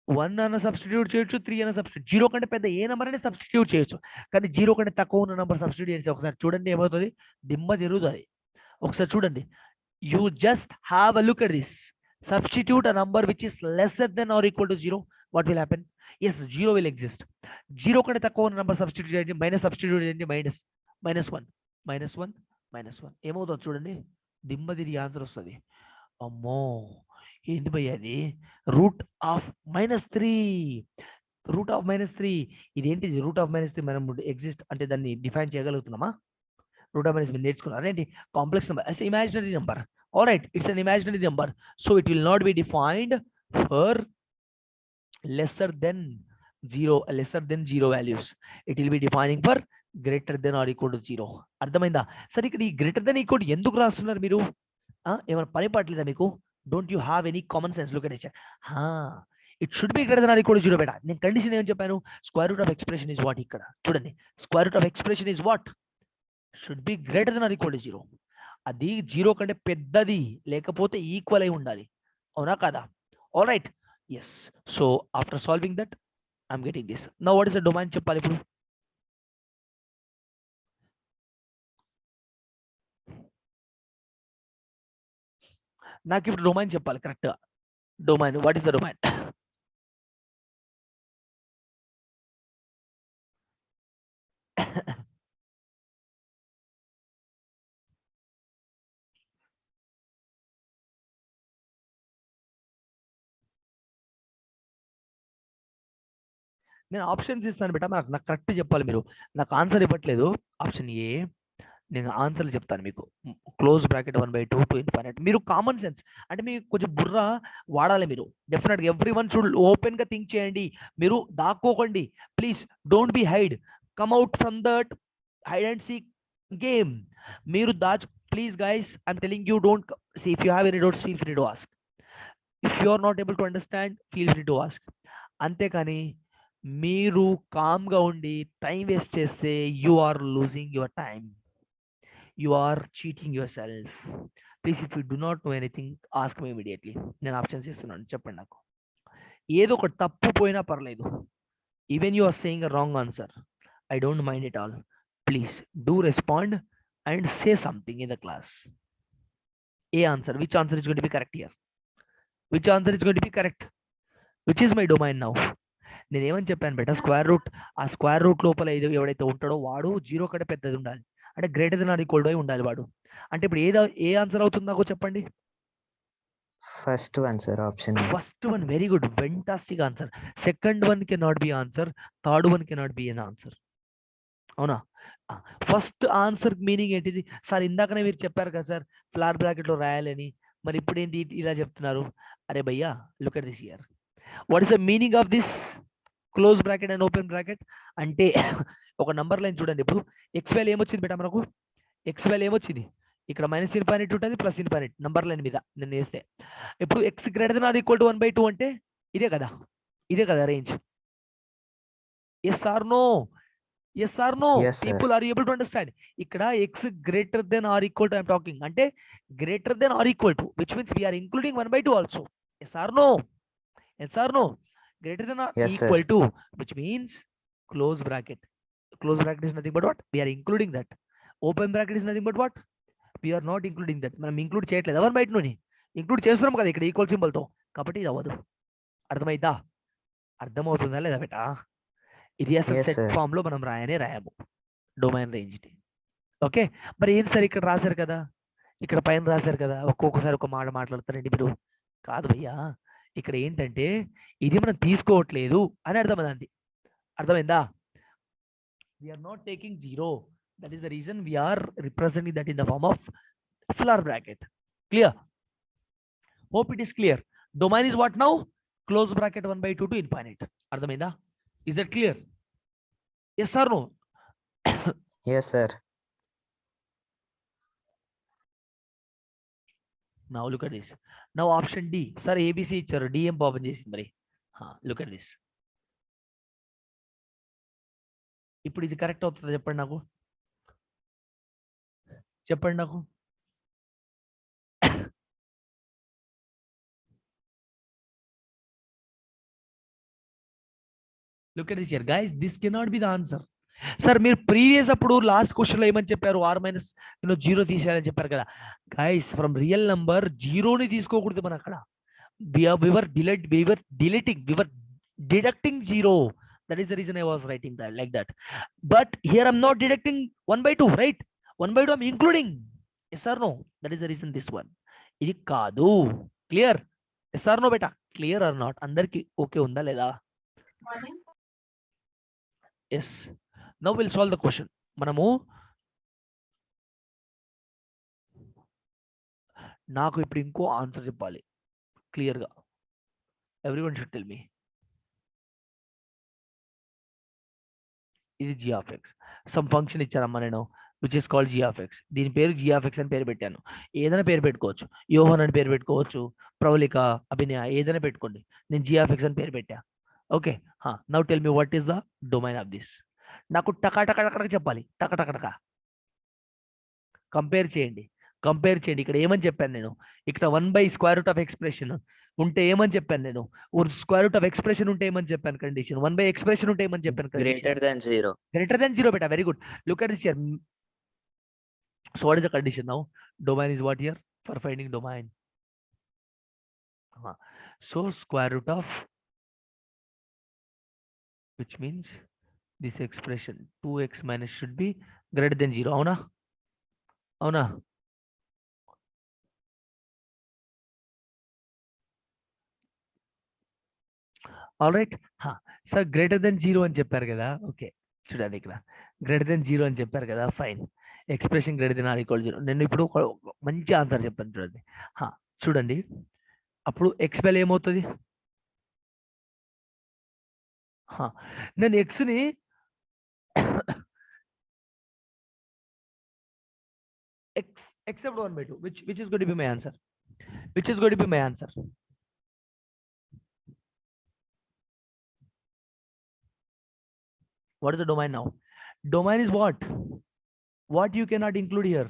Speaker 1: 1 అన్న సబ్స్టిట్యూట్ చేయొచ్చు, 3 అన్న సబ్స్టిట్యూట్, 0 కంటే పెద్ద ఏ నెంబర్ అయినా సబ్స్టిట్యూట్ చేయొచ్చు. కానీ 0 కంటే తక్కువ ఉన్న నెంబర్ సబ్స్టిట్యూట్ చేసి ఒకసారి చూడండి ఏమవుతుంది, దిమ్మ తిరుగుతుంది. ఒకసారి చూడండి, you just have a look at this. Substitute a number which is lesser than or equal to 0. What will happen? Yes, 0 will exist. 0 కంటే తక్కువ ఉన్న నెంబర్ సబ్స్టిట్యూట్ చేయండి, మైనస్ సబ్స్టిట్యూట్ చేయండి, -1 ఏమవుతుంది చూడండి, దిమ్మ తిరిగి ఆన్సర్ వస్తుంది. అమ్మో ఏంటి భయ్య అది? Root of -3. ఇదేంటిది? రూట్ ఆఫ్ -3 మనం ఎగ్జిస్ట్ అంటే దాన్ని డిఫైన్ చేయగలుగుతున్నామా? రూట్ ఆఫ్ -3 నేర్చుకున్నారు ఏంటి? Complex number, as imaginary number. All right, it's an imaginary number, so it will not be defined for lesser than 0 values. It will be defining for greater than or equal to 0. అర్థమైందా? సరే, ఇక్కడ ఈ greater than equal ఎందుకు రాస్తున్నారు మీరు? ఏమైనా పని పట్టలేదా మీకు? Don't you have any common sense? Look at it. It should be greater than or equal to 0 బేటా. నేను కండిషన్ ఏం చెప్పాను? Square root of expression is what. ఇక్కడ చూడండి, square root of expression is what? Should be greater than or equal to 0. అది 0 కంటే పెద్దది లేకపోతే ఈక్వల్ అయి ఉండాలి. అవునా కదా? All right. Yes. So after solving that, I'm getting this. Now what is the domain చెప్పాలి ఇప్పుడు? నాకు ఇప్పుడు డొమైన్ చెప్పాలి కరెక్ట్ గా. Domain, what is the domain? నేను ఆప్షన్స్ ఇస్తాను బేటా, నాకు కరెక్ట్ చెప్పాలి మీరు. నాకు ఆన్సర్ ఇవ్వట్లేదు. ఆప్షన్ ఏ, నేను ఆన్సర్లు చెప్తాను మీకు. Close bracket 1/2 to infinite. మీరు కామన్ సెన్స్ అంటే మీకు కొంచెం బుర్ర వాడాలి మీరు. డెఫినెట్గా ఎవ్రీ వన్ షుడ్ ఓపెన్ గా థింక్ చేయండి. మీరు దాక్కోకండి please. Don't be hide, come out from that hide and seek game. మీరు please guys, I'm telling you, don't see. If you have any doubts, feel free to ask. If you are not able to understand feel free to ask. అంతేకాని మీరు కామ్గా ఉండి time waste చేస్తే you are losing your time, you are cheating yourself. Please if you do not know anything ask me immediately. నేను options ఇస్తున్నాను, చెప్పండి నాకు. ఏదో ఒక తప్పు పోయినా పర్లేదు, even you are saying a wrong answer, I don't mind it all. Please do respond and say something in the class. A answer. Which answer is going to be correct here? Which answer is going to be correct? Which is my domain now? నేను ఏమని చెప్పాను బెట, square root, ఆ square root లోపల ఏదో ఎవడైతే ఉంటాడో వాడు zero కంటే పెద్దది ఉండాలి, అంటే greater than or equal to ఉండాలి వాడు. అంటే ఇప్పుడు ఏ ఆన్సర్ అవుతుంది నాకు చెప్పండి?
Speaker 3: First one, sir. Option A.
Speaker 1: First one, very good, fantastic answer. Second one cannot be answer. Third one cannot be an answer. అవునా? ఫస్ట్ ఆన్సర్ మీనింగ్ ఏంటిది sir? ఇందాకనే మీరు చెప్పారు కదా సార్ ఫ్లార్ బ్రాకెట్లో రాయాలని, మరి ఇప్పుడు ఏంటి ఇలా చెప్తున్నారు? అరే భయ్యా, look at this here. What is the meaning of this close bracket and open bracket? అంటే ఒక నంబర్ లైన్ చూడండి. ఇప్పుడు ఎక్స్ వాల్యూ ఏమొచ్చింది బేటా మనకు? ఎక్స్ వాల్యూ ఏమొచ్చింది? ఇక్కడ మైనస్ ఇన్ఫైనిట్ ఉంటుంది, ప్లస్ ఇన్ఫైనిట్ నంబర్ లైన్ మీద నేను వేస్తే. ఇప్పుడు x greater than or equal to 1/2 అంటే ఇదే కదా, ఇదే కదా range. Yes or no? Yes or no?
Speaker 3: Yes, sir.
Speaker 1: People are able to understand. ఇక్కడ x greater than or equal to I am talking. అంటే greater than or equal to, which means we are including 1/2 also. Yes or no? Yes or no? Greater than or
Speaker 3: Yes, sir.
Speaker 1: equal to, which means close bracket. Close bracket is nothing but what? We are including that. Open bracket is nothing but what? We are not including that. మనం include చేయట్లేదు 1/2ని, include చేస్తున్నాం కదా ఇక్కడ equal సింబల్తో, కాబట్టి ఇది అవ్వదు. అర్థమైందా? అర్థమవుతుందా లేదా బేటా? ఇది అసలు
Speaker 3: Yes,
Speaker 1: సెట్
Speaker 3: sir.
Speaker 1: ఫామ్ లో మనం రాయము డొమైన్ రేంజ్. ఓకే, మరి ఏది సార్ ఇక్కడ రాశారు కదా, ఇక్కడ పైన రాశారు కదా, ఒక్కొక్కసారి ఒక మాట మాట్లాడతారండి మీరు. కాదు భయ్యా, ఇక్కడ ఏంటంటే ఇది మనం తీసుకోవట్లేదు అని అర్థమైంది. అర్థమైందా? We're not taking zero, that is the reason we're representing that in the form of floor bracket. Clear? Hope it is clear. Domain is what now? Close bracket 1/2 to infinite. అర్థమైందా? Is that clear? Yes or no?
Speaker 3: Yes, sir.
Speaker 1: Now look at this. Now option D. Sir, ABC ఇచ్చారు, D ఏం పాపం చేసింది మరి? Look at this. ఇప్పుడు ఇది correct అవుతుందా చెప్పండి నాకు? చెప్పండి నాకు. Look at this here, guys. This cannot be the answer. Sir మీరు ప్రీవియస్ అప్పుడు లాస్ట్ క్వశ్చన్లో ఏమని చెప్పారు? r మైనస్ జీరో తీసేయాలని చెప్పారు కదా. గైస్, ఫ్రమ్ రియల్ నంబర్ జీరోని తీసుకోకూడదు మనం అక్కడ. we were deducting zero. That is the reason I was writing that like that. But here I'm not deducting 1/2, right? 1/2 I'm including. Yes or no? That is the reason this one. ఇది కాదు. Clear? Yes or no బేటా? Clear or not? అందరికి okay ఉందా లేదా? Yes. Now will solve the question. మనము నాకు ఇప్పుడు ఇంకో ఆన్సర్ చెప్పాలి క్లియర్గా. Everyone should tell me. ఇది g of x. Some function ఇచ్చారమ్మా నేను, which is called g of x. దీని పేరు g of x అని పేరు పెట్టాను. ఏదైనా పేరు పెట్టుకోవచ్చు, యోహన్ అని పేరు పెట్టుకోవచ్చు, ప్రవళిక, అభినయ, ఏదైనా పెట్టుకోండి. నేను g of x అని పేరు పెట్టా. Okay, now tell me what is the domain of this. నాకు టక చెప్పాలి. టక కంపేర్ చేయండి. ఇక్కడ ఏమని చెప్పాను నేను? ఇక్కడ 1/√of ఎక్స్ప్రెషన్ ఉంటే ఏమని చెప్పాను నేను? √of ఎక్స్ప్రెషన్ ఉంటే ఏమని చెప్పాను కండిషన్? 1 ఎక్స్ప్రెషన్ ఉంటే ఏమని చెప్పాను condition? Greater than 0 beta. Very good. Look at this here. So what is the condition now? Domain is what here? For finding domain. So √of, which means this expression 2x minus should be greater than 0. Avuna? All right. Sir, greater than 0 అని చెప్పారు కదా. Okay, చూడండి ఇక్కడ greater than 0 అని చెప్పారు కదా. Fine. Expression greater than or equal 0. నేను ఇప్పుడు మంచి ఆన్సర్ చెప్పాను చూడండి. చూడండి, అప్పుడు ఎక్స్ వాల్యూ ఏమవుతుంది? నేను ఎక్స్ని except 1/2, which is going to be my answer. What is the domain now? Domain is what? What you cannot include here?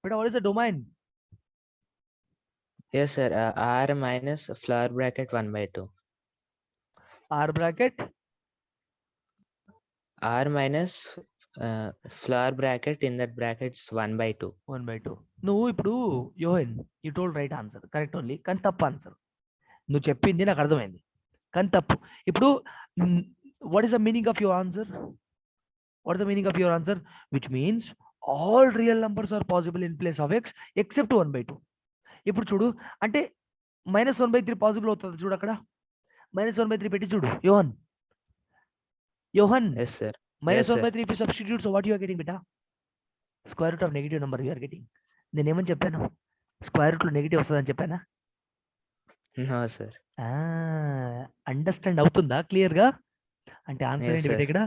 Speaker 1: But what is the domain?
Speaker 3: Yes, sir. R minus flower bracket 1/2.
Speaker 1: R bracket
Speaker 3: R minus flower bracket in that brackets 1/2.
Speaker 1: 1/2. నువ్వు ఇప్పుడు యోహన్ you told right answer correct only కానీ తప్పు answer నువ్వు చెప్పింది నాకు అర్థమైంది కానీ తప్పు ఇప్పుడు what is the meaning of your answer what is the meaning of your answer which means all real numbers are possible in place of x except 1/2. ఇప్పుడు చూడు అంటే -1/3 పాసిబుల్ అవుతుంది చూడు అక్కడ -1/3 పెట్టి చూడు యోహన్
Speaker 3: Yes, sir.
Speaker 1: -1/3 if you substitute, so what you are getting beta? Square root of negative number you are getting. నేను ఏమని చెప్పాను స్క్వేర్ రూట్ లో నెగిటివ్ వస్తుందని చెప్పానా
Speaker 3: No, sir.
Speaker 1: అండర్స్టాండ్ అవుతుందా క్లియర్ గా అంటే ఆన్సర్
Speaker 3: Yes,
Speaker 1: ఏంటి
Speaker 3: sir.
Speaker 1: బిడ్డ ఇక్కడ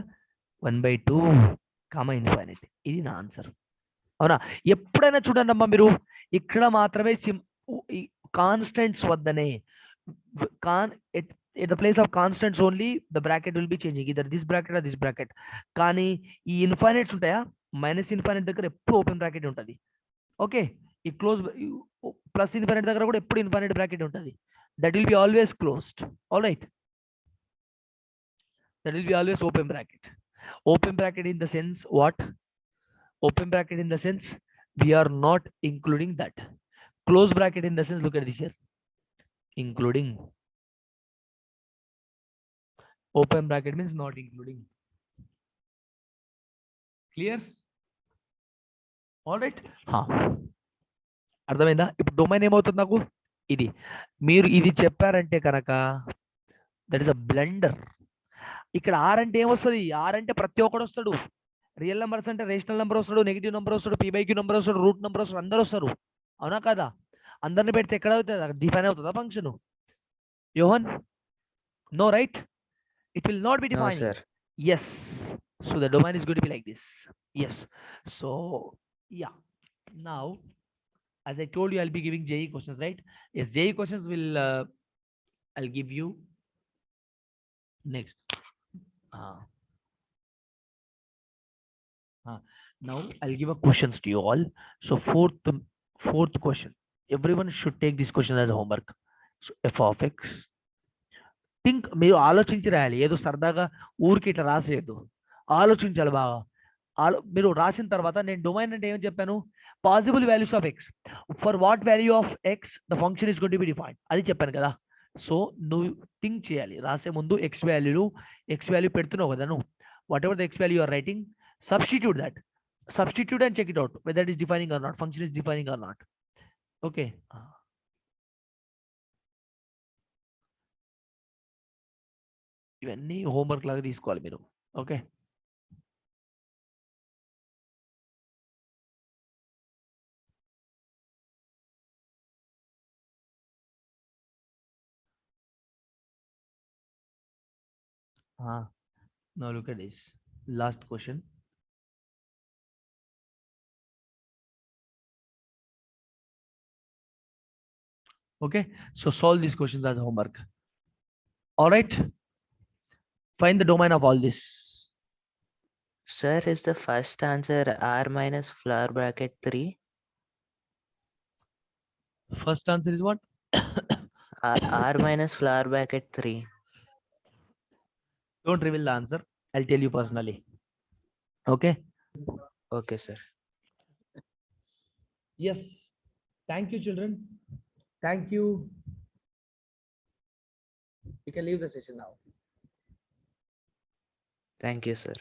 Speaker 1: 1/2 కామా ఇన్ఫైనైట్ ఇది నా ఆన్సర్ అవునా ఎప్పుడైనా చూడండి అమ్మా మీరు ఇక్కడ మాత్రమే కాన్స్టెంట్స్ వద్దనే at the place of constants only the bracket will be changing either this bracket or this bracket కానీ ఈ ఇన్ఫైనైట్స్ ఉంటాయా మైనస్ ఇన్ఫైనైట్ దగ్గర ఎప్పుడు ఓపెన్ బ్రాకెట్ ఉంటుంది ఓకే ఈ క్లోజ్ ప్లస్ ఇన్ఫైనైట్ దగ్గర కూడా ఎప్పుడు ఇన్ఫైనైట్ బ్రాకెట్ ఉంటుంది that will be always closed all right that will be always open bracket in the sense what open bracket in the sense we are not including that close bracket in the sense look at this here including open bracket means not including clear all right అర్థమైందా ఇప్పుడు domain ఏమవుతుంది నాకు ఇది మీరు ఇది చెప్పారంటే కనుక that is a blender ఇక్కడ ఆర్ అంటే ఏమొస్తుంది ఆర్ అంటే ప్రతి ఒక్కడు వస్తాడు రియల్ నెంబర్స్ అంటే రేషనల్ నెంబర్ వస్తాడు నెగిటివ్ నెంబర్ వస్తాడు పీ/క్యూ నెంబర్ వస్తాడు రూట్ నెంబర్ వస్తాడు అందరూ వస్తారు అవునా కదా అందరిని పెడితే ఎక్కడ అవుతుంది డిఫైన్ అవుతుందా function Yohan no right it will not be
Speaker 3: No,
Speaker 1: defining
Speaker 3: sir.
Speaker 1: yes so the domain is going to be like this yes so yeah now as I told you I'll be giving JE questions right yes JE questions will I'll give you next now I'll give a questions to you all so fourth question everyone should take this question as a homework so f of x think మీరు ఆలోచించి రాయాలి ఏదో సరదాగా ఊరికి ఇట్లా రాసేయద్దు ఆలోచించాలి బాగా మీరు రాసిన తర్వాత నేను డొమైన్ అంటే ఏమని చెప్పాను possible values of X for what value of X the function is going to be defined అది చెప్పాను కదా సో నువ్వు థింక్ చేయాలి రాసే ముందు ఎక్స్ వాల్యూ పెడుతున్నావు కదా నువ్వు whatever the x value are writing substitute and check it out whether it is defining or not function is defining or not okay ఇవన్నీ హోంవర్క్ లాగా తీసుకోవాలి మీరు okay now look at this last question okay so solve these questions as homework all right find the domain of all this
Speaker 3: Sir, is the first answer R minus flower bracket 3?
Speaker 1: first answer is what
Speaker 3: R minus flower bracket 3.
Speaker 1: don't reveal the answer I'll tell you personally okay
Speaker 3: Okay, sir.
Speaker 1: yes thank you children thank you you can leave the session now
Speaker 3: Thank you, sir.